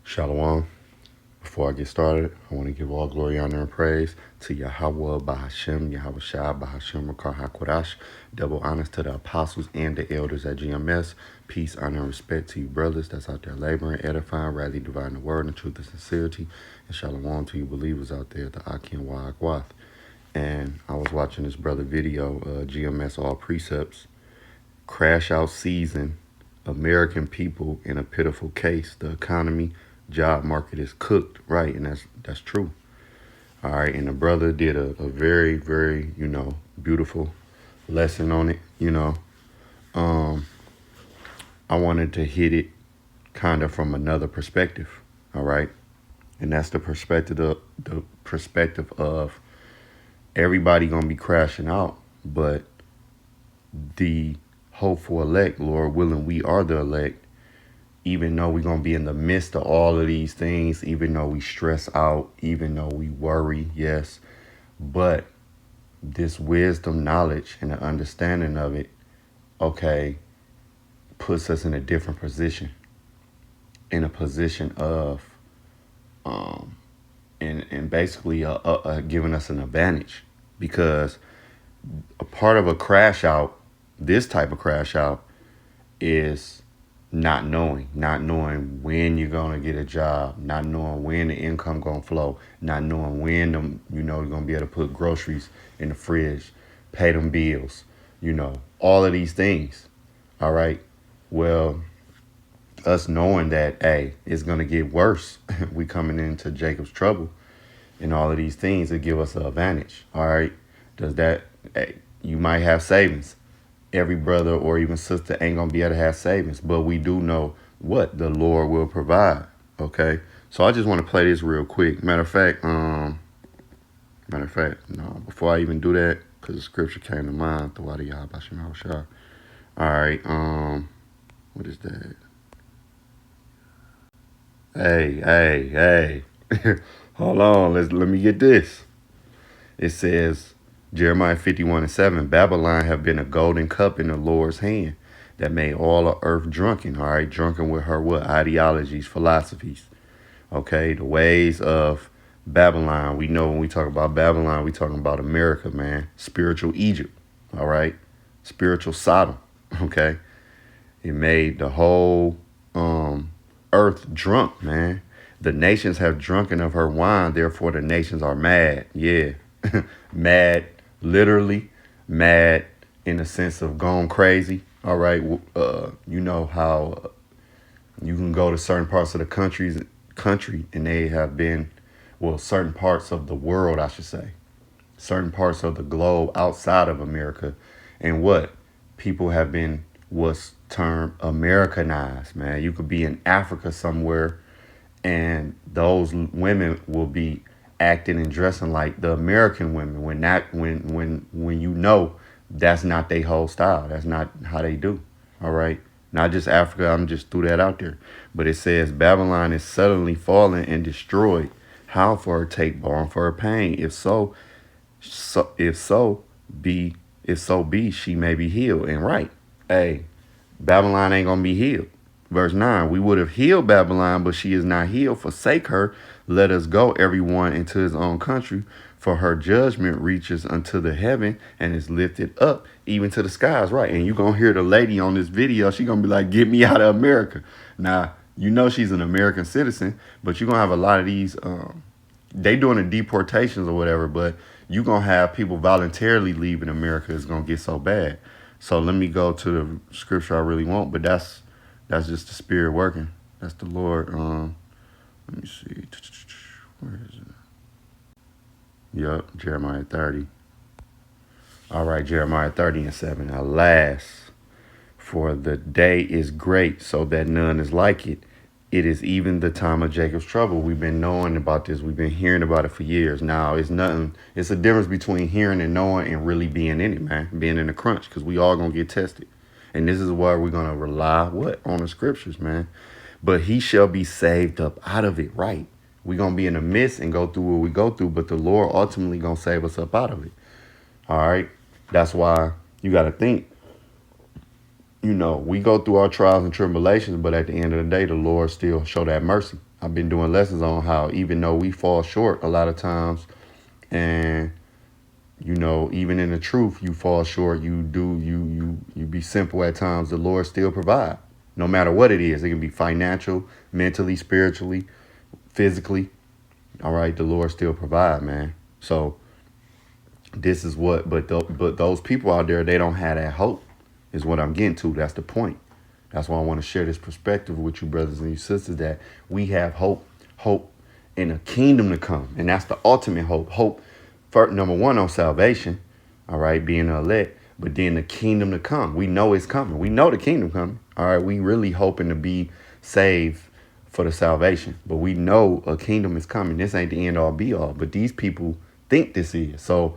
Shalom. Before I get started, I want to give all glory, honor, and praise to Yahweh Bahashem, Yahweh Shai Bahashem Rakar HaKodash. Double honors to the apostles and the elders at GMS. Peace, honor, and respect to you brothers that's out there laboring, edifying, rightly dividing the word and truth and sincerity. And shalom to you believers out there at the Akin Wa Akwath. And I was watching this brother video, GMS All Precepts, Crash Out Season, American People in a Pitiful Case. The economy, job market is cooked, right? And that's true. All right, and the brother did a very, very, beautiful lesson on it. I wanted to hit it kind of from another perspective. All right, and that's the perspective of everybody gonna be crashing out, but the hopeful elect, Lord willing, we are the elect. Even though we're going to be in the midst of all of these things, even though we stress out, even though we worry, yes. But this wisdom, knowledge, and the understanding of it, okay, puts us in a different position. In a position of, and basically giving us an advantage. Because a part of a crash out, this type of crash out, is not knowing when you're going to get a job, not knowing when the income going to flow, not knowing when you're going to be able to put groceries in the fridge, pay them bills, all of these things. All right. Well, us knowing that, hey, it's going to get worse. We coming into Jacob's trouble and all of these things that give us an advantage. All right. Does that, hey, you might have savings. Every brother or even sister ain't gonna be able to have savings, but we do know what the Lord will provide. Okay, so I just want to play this real quick. Matter of fact, no. Before I even do that, because the scripture came to mind. All right, what is that? Hey, hold on. Let me get this. It says. Jeremiah 51:7, Babylon have been a golden cup in the Lord's hand that made all the earth drunken, all right? Drunken with her what? Ideologies, philosophies, okay? The ways of Babylon. We know when we talk about Babylon, we talking about America, man. Spiritual Egypt, all right? Spiritual Sodom, okay? It made the whole earth drunk, man. The nations have drunken of her wine, therefore the nations are mad. Yeah, mad. Literally mad in the sense of gone crazy. All right. You know how you can go to certain parts of the country and they have been, well, certain parts of the world, I should say, certain parts of the globe outside of America. And what people have been what's termed Americanized, man. You could be in Africa somewhere and those women will be acting and dressing like the American women when you know that's not their whole style. That's not how they do. All right. Not just Africa. I'm just threw that out there. But it says Babylon is suddenly fallen and destroyed. How for her take balm for her pain? If so be, she may be healed. And right. Hey, Babylon ain't gonna be healed. Verse 9, we would have healed Babylon, but she is not healed. Forsake her. Let us go, everyone, into his own country. For her judgment reaches unto the heaven and is lifted up even to the skies. Right. And you're going to hear the lady on this video. She's going to be like, get me out of America. Now, you know she's an American citizen, but you're going to have a lot of these. They doing the deportations or whatever, but you're going to have people voluntarily leaving America. It's going to get so bad. So let me go to the scripture I really want, but that's just the Spirit working. That's the Lord. Let me see. Where is it? Yup, Jeremiah 30. All right, Jeremiah 30:7. Alas, for the day is great, so that none is like it. It is even the time of Jacob's trouble. We've been knowing about this. We've been hearing about it for years. Now, it's nothing. It's a difference between hearing and knowing and really being in it, man. Being in the crunch, because we all going to get tested. And this is why we're going to rely, on the scriptures, man. But he shall be saved up out of it, right? We're going to be in the midst and go through what we go through, but the Lord ultimately going to save us up out of it. All right? That's why you got to think, we go through our trials and tribulations, but at the end of the day, the Lord still show that mercy. I've been doing lessons on how even though we fall short a lot of times, and even in the truth, you fall short. You be simple at times. The Lord still provide, no matter what it is. It can be financial, mentally, spiritually, physically. All right, the Lord still provide, man. So this is what, but those people out there, they don't have that hope. Is what I'm getting to. That's the point. That's why I want to share this perspective with you, brothers and you sisters, that we have hope in a kingdom to come, and that's the ultimate hope. Hope, for number one, on salvation, all right, being the elect, but then the kingdom to come. We know it's coming. We know the kingdom coming. All right, we really hoping to be saved for the salvation, but we know a kingdom is coming. This ain't the end all be all, but these people think this is. So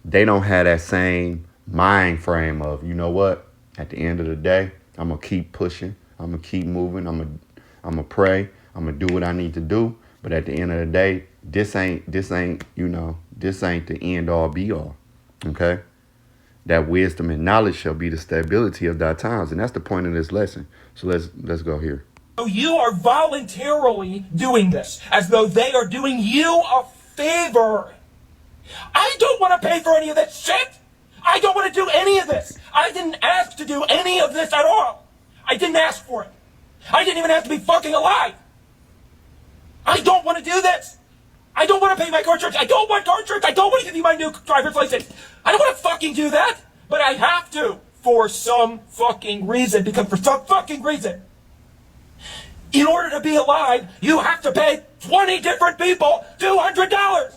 they don't have that same mind frame of, you know what, at the end of the day, I'm going to keep pushing. I'm going to keep moving. I'm going to pray. I'm going to do what I need to do. But at the end of the day, this ain't the end all be all. Okay? That wisdom and knowledge shall be the stability of thy times. And that's the point of this lesson. So let's go here. So you are voluntarily doing this as though they are doing you a favor. I don't want to pay for any of this shit. I don't want to do any of this. I didn't ask to do any of this at all. I didn't ask for it. I didn't even have to be fucking alive. I don't want to do this. I don't want to pay my car insurance. I don't want car insurance. I don't want to give you my new driver's license. I don't want to fucking do that. But I have to for some fucking reason. Because for some fucking reason. In order to be alive, you have to pay 20 different people $200.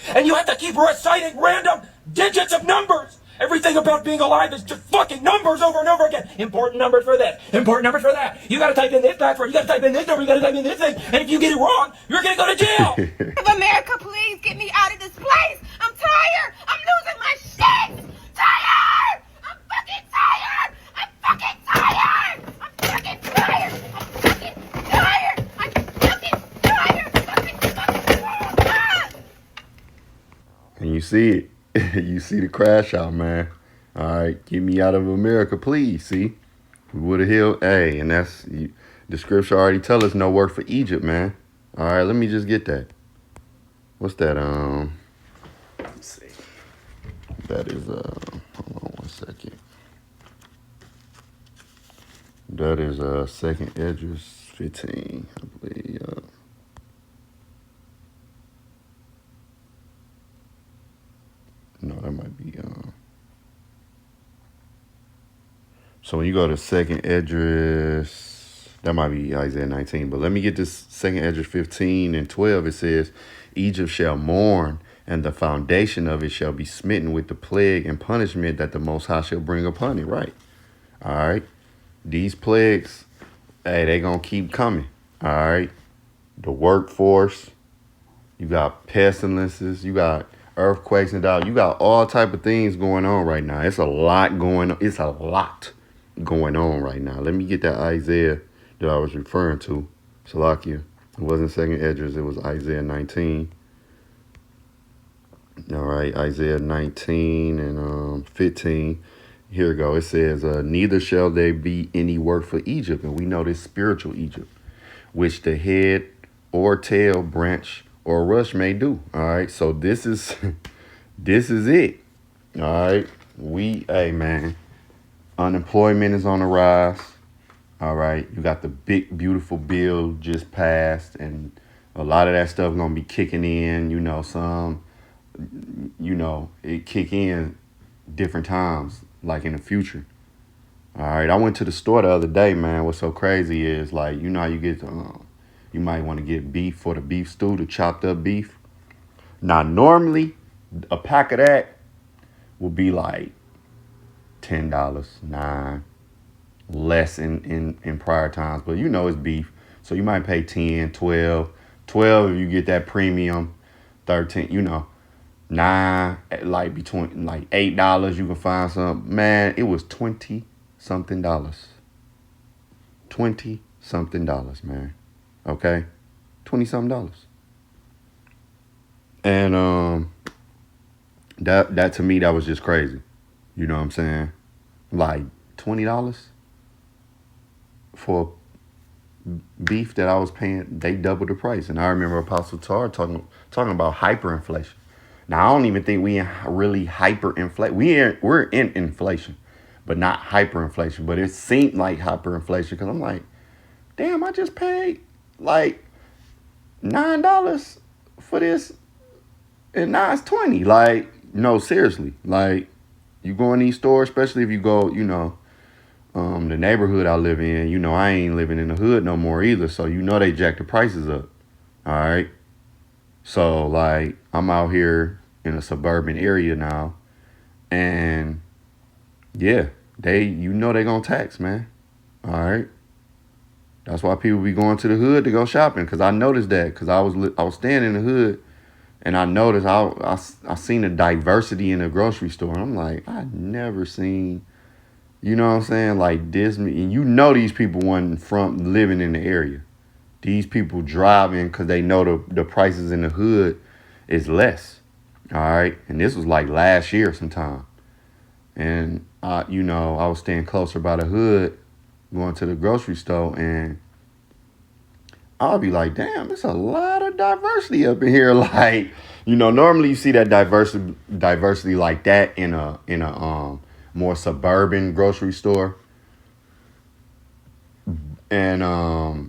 And you have to keep reciting random digits of numbers. Everything about being alive is just fucking numbers over and over again. Important numbers for this. Important numbers for that. You gotta type in this password. You gotta type in this number. You gotta type in this thing. And if you get it wrong, you're gonna go to jail. America, please get me out of this place. I'm tired. I'm losing my shit. Tired. I'm fucking tired. I'm fucking tired. I'm fucking tired. I'm fucking tired. I'm fucking tired. Fucking. And you see it. You see the crash out, man. All right, get me out of America, please. See, we would have healed. Hey, and the scripture already tell us no work for Egypt, man. All right, let me just get that. What's that? Let's see. That is hold on 1 second. That is 2nd Esdras 15, I believe. No, that might be. So when you go to 2nd Esdras, that might be Isaiah 19. But let me get this 2nd Esdras 15 and 12. It says, Egypt shall mourn, and the foundation of it shall be smitten with the plague and punishment that the Most High shall bring upon it. Right. All right. These plagues, hey, they gonna keep coming. All right. The workforce. You got pestilences. You got earthquakes and doubt. You got all type of things going on right now. It's a lot going on. It's a lot going on right now. Let me get that Isaiah that I was referring to. Salakia. It wasn't 2nd Esdras. It was Isaiah 19. All right. Isaiah 19 and 15. Here we go. It says, neither shall there be any work for Egypt. And we know this spiritual Egypt, which the head or tail, branch or rush may do. All right. So this is it. All right. Hey, man, unemployment is on the rise. All right. You got the big, beautiful bill just passed, and a lot of that stuff going to be kicking in, it kick in different times, like in the future. All right. I went to the store the other day, man. What's so crazy is, like, how you get you might want to get beef for the beef stew, the chopped up beef. Now, normally, a pack of that will be like $10, $9, less in prior times. But it's beef. So you might pay 10, 12. 12 if you get that premium. 13, 9, like between like $8 you can find some. Man, it was $20-something. $20-something, man. Okay? $20-something. And that to me, that was just crazy. You know what I'm saying? Like $20 for beef that I was paying, they doubled the price. And I remember Apostle Tar talking about hyperinflation. Now I don't even think we in really hyperinflation. We're in inflation, but not hyperinflation. But it seemed like hyperinflation because I'm like, damn, I just paid like $9 for this, and now it's 20. Like, no, seriously. Like, you go in these stores, especially if you go, the neighborhood I live in, I ain't living in the hood no more either. So, they jack the prices up. All right. So, like, I'm out here in a suburban area now. And, yeah, they going to tax, man. All right. That's why people be going to the hood to go shopping. Because I noticed that. Because I was staying in the hood. And I noticed I seen a diversity in the grocery store. And I'm like, I never seen, you know what I'm saying, like this. And these people wasn't from living in the area. These people driving because they know the prices in the hood is less. All right. And this was like last year sometime. And, I was staying closer by the hood, going to the grocery store. And I'll be like, damn, there's a lot of diversity up in here. Like, normally you see that diversity like that in a more suburban grocery store. And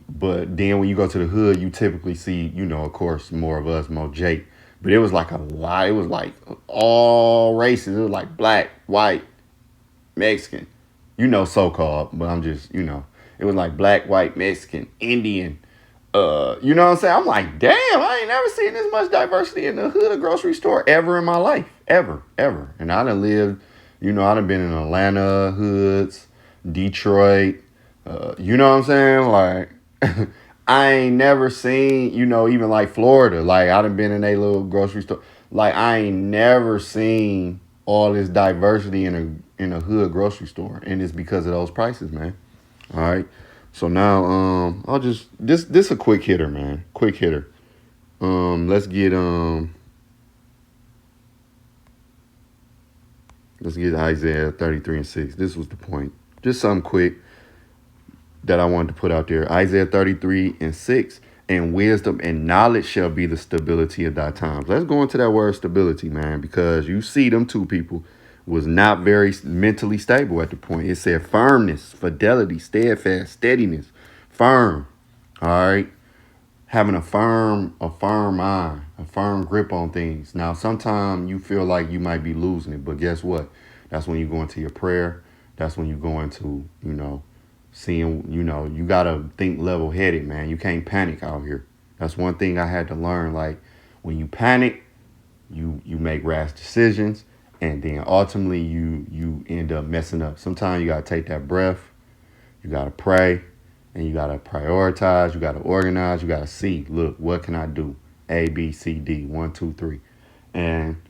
but then when you go to the hood, you typically see, of course, more of us, more Jake. But it was like a lot. It was like all races. It was like black, white, Mexican, so-called. But I'm just, it was like black, white, Mexican, Indian. You know what I'm saying? I'm like, damn, I ain't never seen this much diversity in the hood of grocery store ever in my life. Ever. And I done lived, I done been in Atlanta hoods, Detroit, you know what I'm saying? Like, I ain't never seen, even like Florida. Like, I done been in a little grocery store. Like, I ain't never seen all this diversity in a hood grocery store. And it's because of those prices, man. All right. So now, I'll just this a quick hitter, man. Quick hitter. Let's get Isaiah 33:6. This was the point. Just something quick that I wanted to put out there. Isaiah 33:6. And wisdom and knowledge shall be the stability of thy times. Let's go into that word stability, man, because you see them two people was not very mentally stable at the point. It said firmness, fidelity, steadfast, steadiness, firm. All right. Having a firm mind, a firm grip on things. Now, sometimes you feel like you might be losing it, but guess what? That's when you go into your prayer. That's when you go into, seeing, you got to think level headed, man. You can't panic out here. That's one thing I had to learn. Like, when you panic, you make rash decisions. And then ultimately you end up messing up. Sometimes you got to take that breath. You got to pray. And you got to prioritize. You got to organize. You got to see, look, what can I do? A, B, C, D, 1, 2, 3. And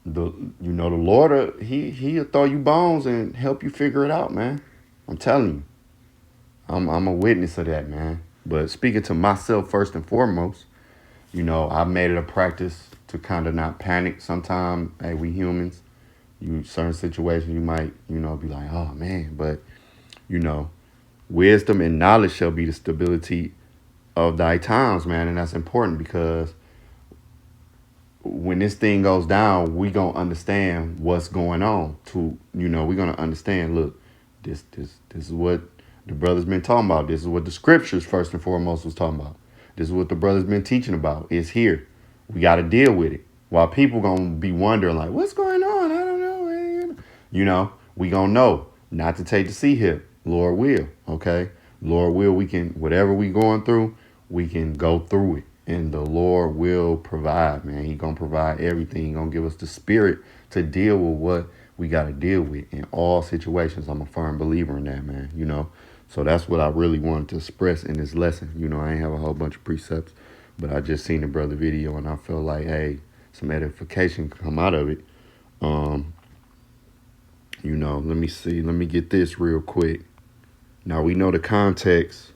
the Lord, he'll throw you bones and help you figure it out, man. I'm telling you. I'm a witness of that, man. But speaking to myself first and foremost, I made it a practice to kind of not panic. Sometimes, hey, we humans, certain situations you might, be like, oh man, but wisdom and knowledge shall be the stability of thy times, man. And that's important because when this thing goes down, we gonna understand what's going on. We're gonna understand, look, this is what the brother's been talking about. This is what the scriptures first and foremost was talking about. This is what the brother's been teaching about. It's here. We got to deal with it. While people going to be wondering, like, what's going on? I don't know. We going to know not to take the C-hip. Lord will, okay? Lord will, we can, whatever we going through, we can go through it. And the Lord will provide, man. He going to provide everything. He going to give us the spirit to deal with what we got to deal with in all situations. I'm a firm believer in that, man, So that's what I really wanted to express in this lesson. I ain't have a whole bunch of precepts. But I just seen the brother video and I feel like, hey, some edification can come out of it. Let me see. Let me get this real quick. Now we know the context.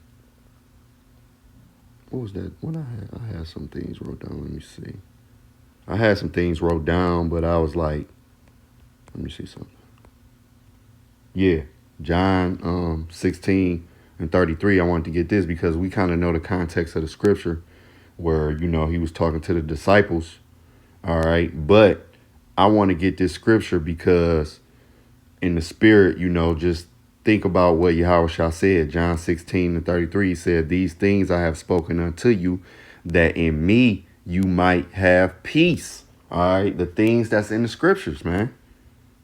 What was that? What I had some things wrote down. Let me see. I had some things wrote down, but I was like, let me see something. Yeah, John 16 and 33, I wanted to get this because we kind of know the context of the scripture where, he was talking to the disciples. All right. But I want to get this scripture because in the spirit, just think about what Yahushua said. John 16:33, he said, "These things I have spoken unto you, that in me you might have peace." All right. The things that's in the scriptures, man.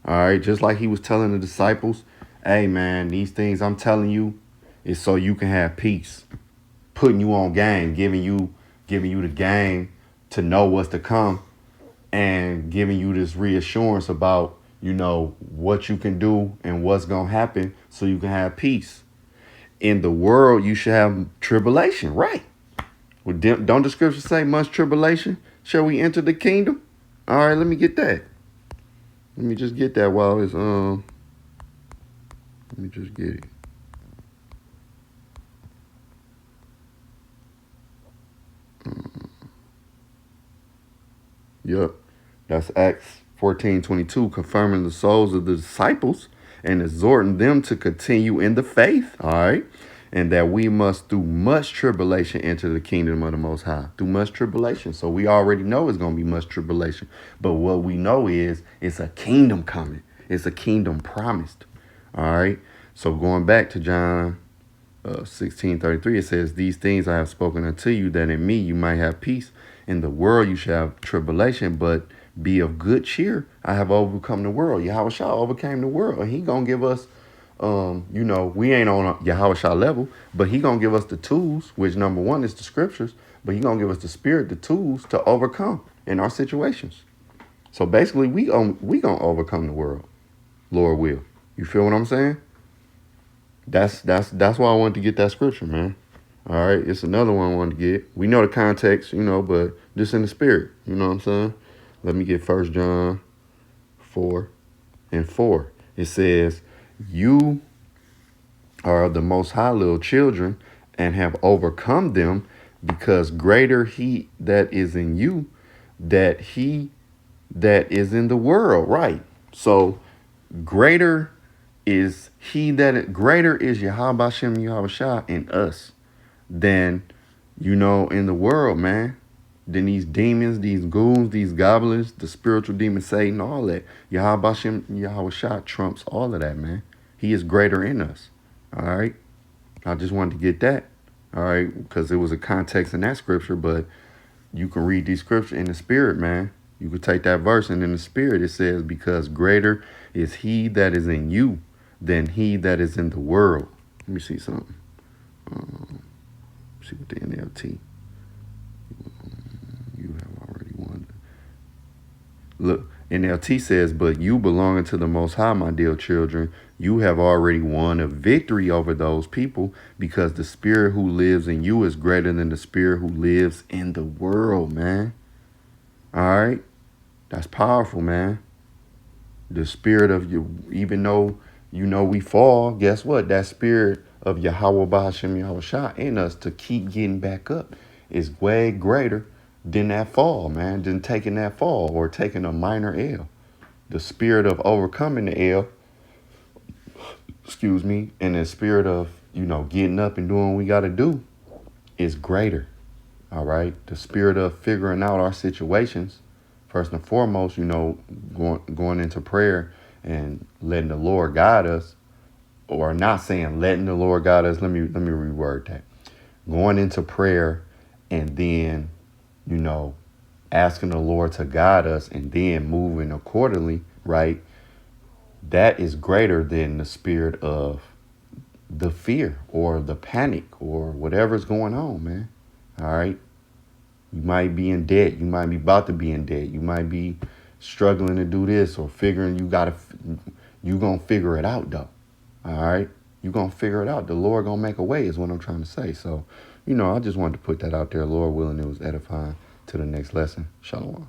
All right. Just like he was telling the disciples, hey, man, these things I'm telling you is so you can have peace. Putting you on game, giving you the game to know what's to come, and giving you this reassurance about, what you can do and what's going to happen so you can have peace. In the world, you should have tribulation, right? Well, don't the scripture say much tribulation? Shall we enter the kingdom? All right, let me get that. Let me just get that while it's, let me just get it. Yep. That's Acts 14:22, confirming the souls of the disciples and exhorting them to continue in the faith. All right. And that we must, through much tribulation, enter the kingdom of the Most High. Through much tribulation. So we already know it's going to be much tribulation. But what we know is it's a kingdom coming. It's a kingdom promised. All right. So going back to John 16:33, it says, "These things I have spoken unto you, that in me you might have peace. In the world you shall have tribulation, but be of good cheer. I have overcome the world." Yahushua overcame the world. And he going to give us, we ain't on a Yahushua level, but he going to give us the tools, which number one is the scriptures, but he going to give us the spirit, the tools to overcome in our situations. So basically we going to overcome the world, Lord will. You feel what I'm saying? That's why I wanted to get that scripture, man. All right, it's another one I wanted to get. We know the context, but just in the spirit, you know what I'm saying? Let me get 1 John 4:4. It says, "You are the Most High little children and have overcome them, because greater he that is in you, that he that is in the world." Right. So greater is Yahweh Hashem Yahushua in us than, in the world, man. Than these demons, these goons, these goblins, the spiritual demon Satan, all that. Yahweh Hashem Yahushua trumps all of that, man. He is greater in us. All right. I just wanted to get that. All right. Because there was a context in that scripture, but you can read these scriptures in the spirit, man. You could take that verse, and in the spirit it says, "Because greater is he that is in you than he that is in the world." Let me see something. See what the NLT. You have already won. Look, NLT says, "But you belonging to the Most High, my dear children, you have already won a victory over those people, because the spirit who lives in you is greater than the spirit who lives in the world," man. All right. That's powerful, man. The spirit of you, even though, we fall, guess what? That spirit of Yahweh B'Hashem Yahushua in us to keep getting back up is way greater than that fall, man, than taking that fall or taking a minor L. The spirit of overcoming the L, and the spirit of, getting up and doing what we got to do is greater. All right. The spirit of figuring out our situations, first and foremost, going into prayer and letting the Lord guide us, or not saying letting the Lord guide us. Let me reword that. Going into prayer and then, asking the Lord to guide us and then moving accordingly, right? That is greater than the spirit of the fear or the panic or whatever's going on, man. All right. You might be in debt. You might be about to be in debt. You might be struggling to do this or figuring you going to figure it out, though. All right. You're going to figure it out. The Lord going to make a way is what I'm trying to say. So, I just wanted to put that out there. Lord willing, it was edifying. To the next lesson. Shalom.